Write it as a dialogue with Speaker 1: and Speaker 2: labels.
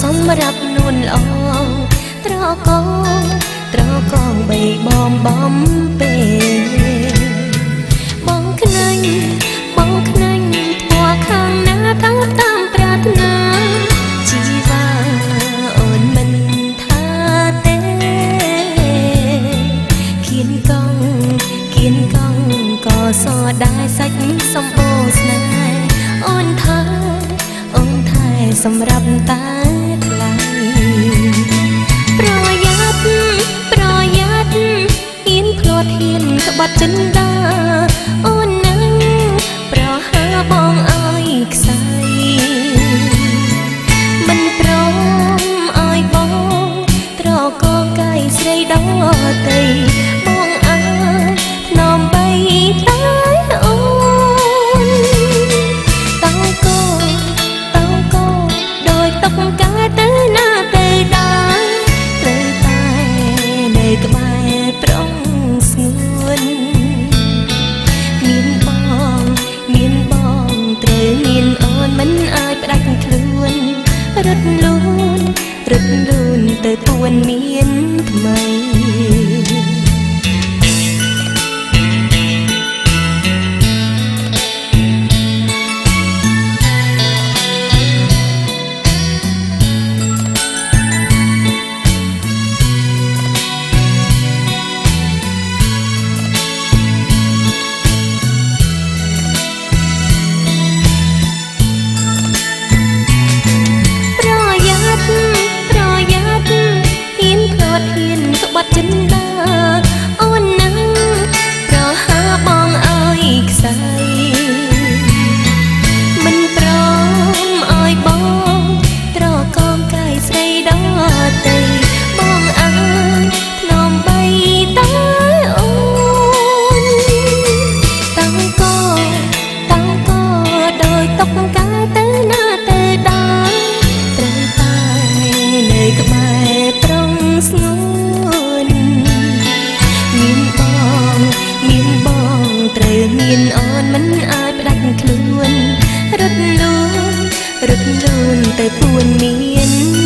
Speaker 1: សម្រាប់នួនល្អត្រកងបីបំពេបងខ្នាញ់ពណ៌ខាងណាតាមប្រាថ្នាជីវ៉ាអូនមិនថាទេគៀនកង់ក៏សដែរសាច់សម្បូរស្នេហ៍អូនថែសម្រាប់តែថ្លៃប្រយ័ត្នហ៊ានភ្លាត់ហ៊ានក្បត់ចិន្តាអូននឹងប្រហើបងឲ្យខ្សែមិនព្រមឲ្យបងត្រកកៃស្រីដតីបងអាចធ្នមបីតែអូនតោកោដោយតុកកែទៅណាទៅដែរត្រូវតែនៅក្បែរប្រុងស្ងួនមានបងត្រូវមានអូនមិនអាចផ្ដាច់ខ្លួនរត់លូនទៅពួនមានថ្មីចិន្តាអូននឹងប្រហើបងឲ្យខ្សែមិនព្រមឲ្យបងត្រកងកៃស្រីដតីបងអាចធ្នមបីតែអូនតាំងកដោយតុកកែទៅណាទៅដែរត្រូវតែនៅក្បែរប្រុងស្ងួនមានបងត្រូវមានអូនមិនអាចផ្ដាច់ខ្លួនរត់លូនទៅពួនមាន